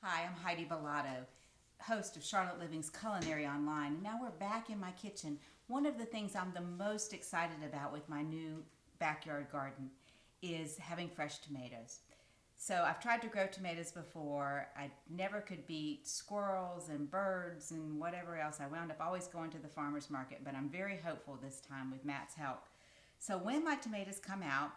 Hi, I'm Heidi Billotto, host of Charlotte Living's Culinary Online, and now we're back in my kitchen. One of the things I'm the most excited about with my new backyard garden is having fresh tomatoes. So I've tried to grow tomatoes before. I never could beat squirrels and birds and whatever else. I wound up always going to the farmer's market, but I'm very hopeful this time with Matt's help. So when my tomatoes come out,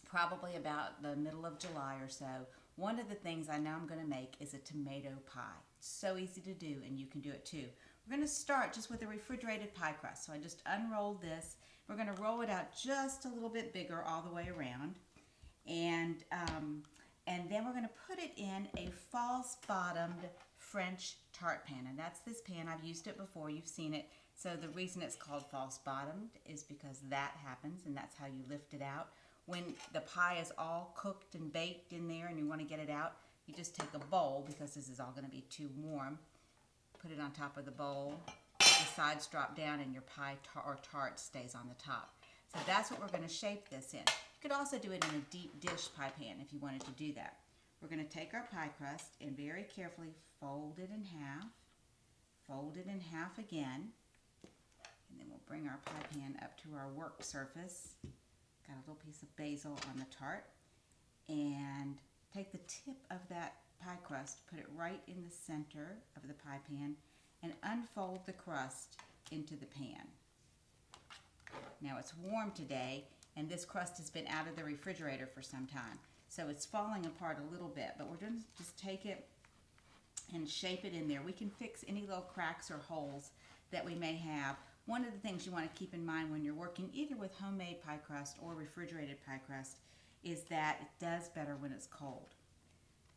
probably about the middle of July or so, one of the things I know I'm going to make is a tomato pie. It's so easy to do, and you can do it too. We're going to start just with a refrigerated pie crust. So I just unrolled this. We're going to roll it out just a little bit bigger all the way around. And then we're going to put it in a false bottomed French tart pan. And that's this pan. I've used it before. You've seen it. So the reason it's called false bottomed is because that happens, and that's how you lift it out. When the pie is all cooked and baked in there and you want to get it out, you just take a bowl, because this is all going to be too warm, put it on top of the bowl, the sides drop down, and your pie or tart stays on the top. So that's what we're going to shape this in. You could also do it in a deep dish pie pan if you wanted to do that. We're going to take our pie crust and very carefully fold it in half again, and then we'll bring our pie pan up to our work surface. Got a little piece of basil on the tart, and take the tip of that pie crust, put it right in the center of the pie pan, and unfold the crust into the pan. Now it's warm today, and this crust has been out of the refrigerator for some time, so it's falling apart a little bit, but we're going to just take it and shape it in there. We can fix any little cracks or holes that we may have. One of the things you want to keep in mind when you're working either with homemade pie crust or refrigerated pie crust is that it does better when it's cold.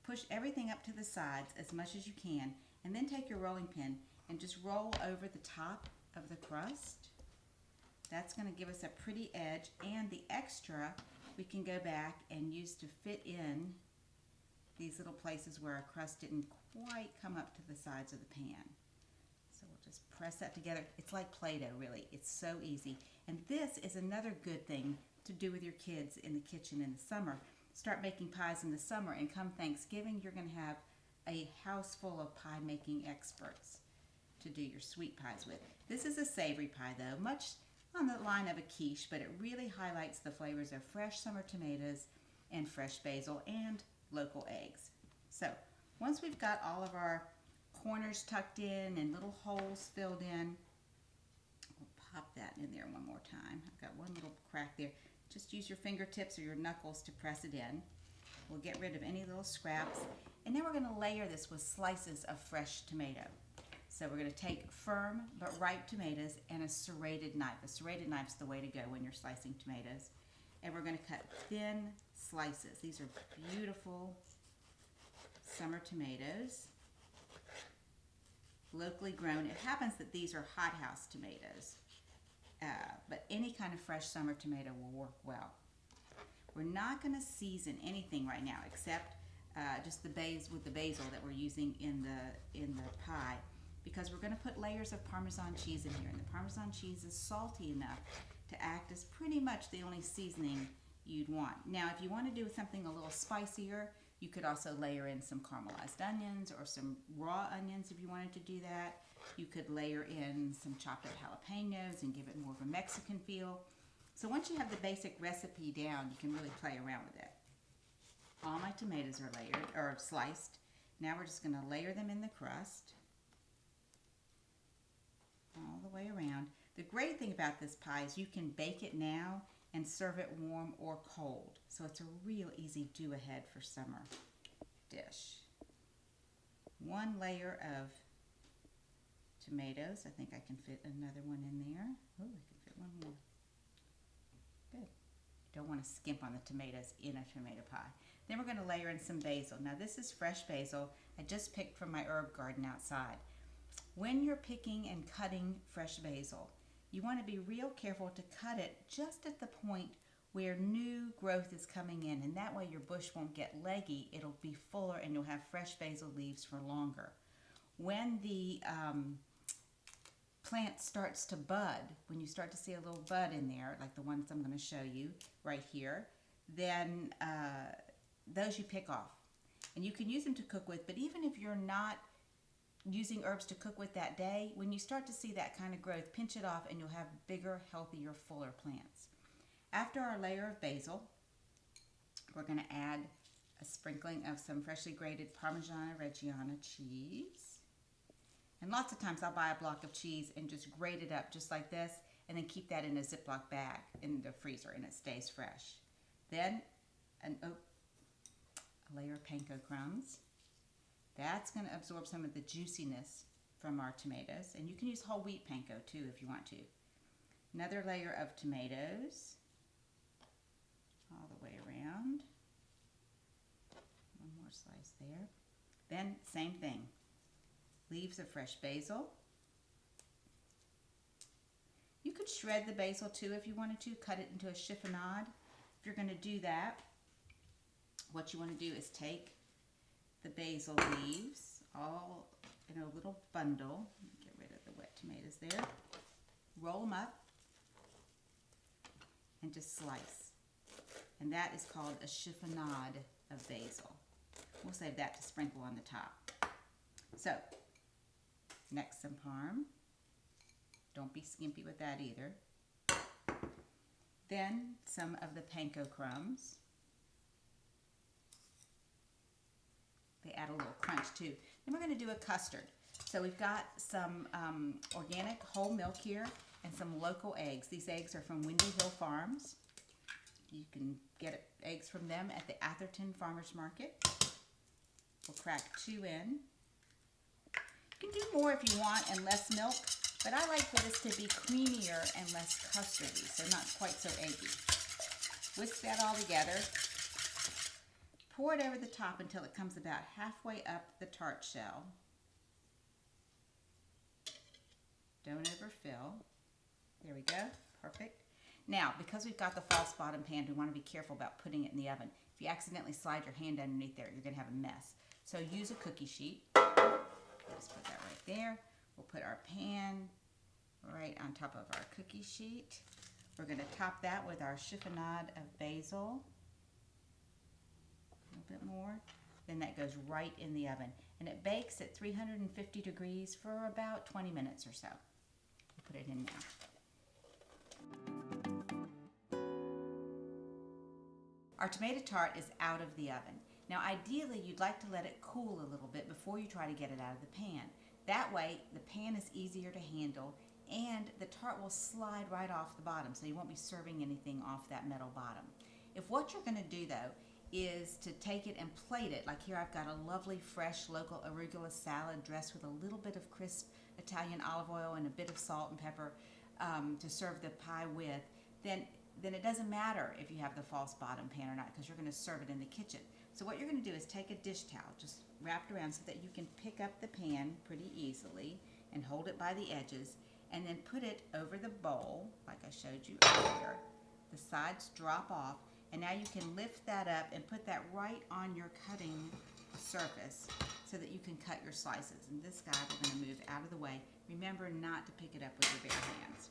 Push everything up to the sides as much as you can, and then take your rolling pin and just roll over the top of the crust. That's going to give us a pretty edge, and the extra we can go back and use to fit in these little places where our crust didn't quite come up to the sides of the pan. So we'll just press that together. It's like Play-Doh, really. It's so easy. And this is another good thing to do with your kids in the kitchen in the summer. Start making pies in the summer, and come Thanksgiving, you're going to have a house full of pie making experts to do your sweet pies with. This is a savory pie, though, much on the line of a quiche, but it really highlights the flavors of fresh summer tomatoes and fresh basil and local eggs. So once we've got all of our corners tucked in and little holes filled in, we'll pop that in there one more time. I've got one little crack there. Just use your fingertips or your knuckles to press it in. We'll get rid of any little scraps, and then we're going to layer this with slices of fresh tomato. So we're going to take firm but ripe tomatoes and a serrated knife. A serrated knife is the way to go when you're slicing tomatoes. And we're going to cut thin slices. These are beautiful summer tomatoes, locally grown. It happens that these are hothouse tomatoes, but any kind of fresh summer tomato will work well. We're not going to season anything right now except just the with the basil that we're using in the pie, because we're going to put layers of Parmesan cheese in here, and the Parmesan cheese is salty enough to act as pretty much the only seasoning you'd want. Now, if you want to do something a little spicier, you could also layer in some caramelized onions or some raw onions if you wanted to do that. You could layer in some chopped up jalapenos and give it more of a Mexican feel. So once you have the basic recipe down, you can really play around with it. All my tomatoes are layered or sliced. Now we're just going to layer them in the crust all the way around. The great thing about this pie is you can bake it now and serve it warm or cold. So it's a real easy do-ahead for summer dish. One layer of tomatoes. I think I can fit another one in there. Oh, I can fit one more. Good. Don't want to skimp on the tomatoes in a tomato pie. Then we're going to layer in some basil. Now this is fresh basil I just picked from my herb garden outside. When you're picking and cutting fresh basil, you want to be real careful to cut it just at the point where new growth is coming in, and that way your bush won't get leggy. It'll be fuller and you'll have fresh basil leaves for longer. When the plant starts to bud, when you start to see a little bud in there, like the ones I'm going to show you right here, then those you pick off. And you can use them to cook with, but even if you're not using herbs to cook with that day, when you start to see that kind of growth, pinch it off and you'll have bigger, healthier, fuller plants. After our layer of basil, we're going to add a sprinkling of some freshly grated Parmigiano Reggiano cheese. And lots of times I'll buy a block of cheese and just grate it up just like this, and then keep that in a Ziploc bag in the freezer, and it stays fresh. Then a layer of panko crumbs. That's going to absorb some of the juiciness from our tomatoes, and you can use whole wheat panko too if you want to. Another layer of tomatoes all the way around. One more slice there. Then same thing. Leaves of fresh basil. You could shred the basil too if you wanted to, cut it into a chiffonade. If you're going to do that, what you want to do is take the basil leaves all in a little bundle. Get rid of the wet tomatoes there. Roll them up and just slice. And that is called a chiffonade of basil. We'll save that to sprinkle on the top. So, next some parm. Don't be skimpy with that either. Then some of the panko crumbs. They add a little crunch too. Then we're going to do a custard. So we've got some organic whole milk here and some local eggs. These eggs are from Windy Hill Farms. You can get eggs from them at the Atherton Farmers Market. We'll crack 2 in. You can do more if you want and less milk, but I like for this to be creamier and less custardy, so not quite so eggy. Whisk that all together. Pour it over the top until it comes about halfway up the tart shell. Don't overfill. There we go. Perfect. Now, because we've got the false bottom pan, we want to be careful about putting it in the oven. If you accidentally slide your hand underneath there, you're going to have a mess. So use a cookie sheet. Just put that right there. We'll put our pan right on top of our cookie sheet. We're going to top that with our chiffonade of basil. A little bit more. Then that goes right in the oven. And it bakes at 350 degrees for about 20 minutes or so. We'll put it in now. Our tomato tart is out of the oven. Now ideally you'd like to let it cool a little bit before you try to get it out of the pan. That way the pan is easier to handle and the tart will slide right off the bottom, so you won't be serving anything off that metal bottom. If what you're going to do though is to take it and plate it, like here I've got a lovely fresh local arugula salad dressed with a little bit of crisp Italian olive oil and a bit of salt and pepper to serve the pie with, then it doesn't matter if you have the false bottom pan or not, because you're going to serve it in the kitchen. So what you're going to do is take a dish towel, just wrapped around so that you can pick up the pan pretty easily and hold it by the edges, and then put it over the bowl like I showed you earlier. The sides drop off, and now you can lift that up and put that right on your cutting surface so that you can cut your slices. And this guy we're going to move out of the way. Remember not to pick it up with your bare hands.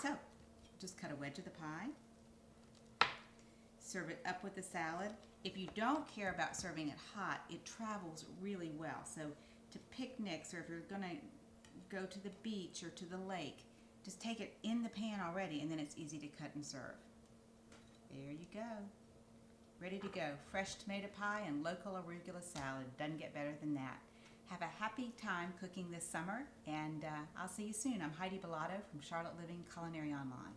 So, just cut a wedge of the pie. Serve it up with the salad. If you don't care about serving it hot, it travels really well. So to picnics, or if you're going to go to the beach or to the lake, just take it in the pan already, and then it's easy to cut and serve. There you go. Ready to go. Fresh tomato pie and local arugula salad. Doesn't get better than that. Have a happy time cooking this summer, and I'll see you soon. I'm Heidi Billotto from Charlotte Living Culinary Online.